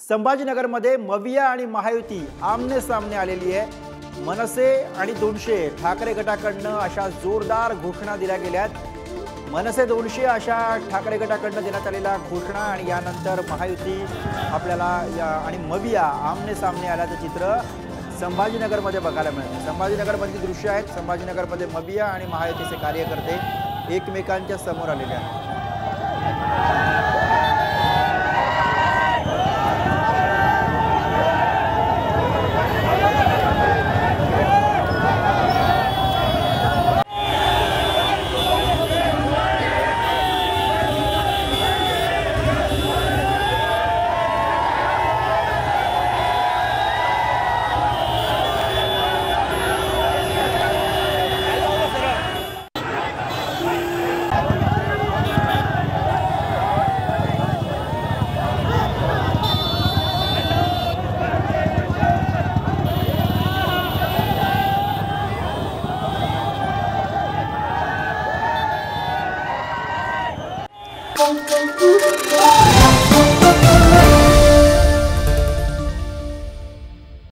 संभाजीनगरमध्ये मविया आणि महायुती आमने सामने आलेली आहे। मनसे आणि 200 ठाकरे गटाकडनं अशा जोरदार घोषणा दिल्या गेल्यात। मनसे 200 अशा ठाकरे गटाकडनं देण्यात आलेल्या घोषणा आणि यानंतर महायुती आपल्याला आणि मविया आमने सामने आल्याचं चित्र संभाजीनगरमध्ये बघायला मिळतं। संभाजीनगरमधली दृश्य आहेत। संभाजीनगरमध्ये मविया आणि महायुतीचे कार्यकर्ते एकमेकांच्या समोर आलेले आहेत। Thank you.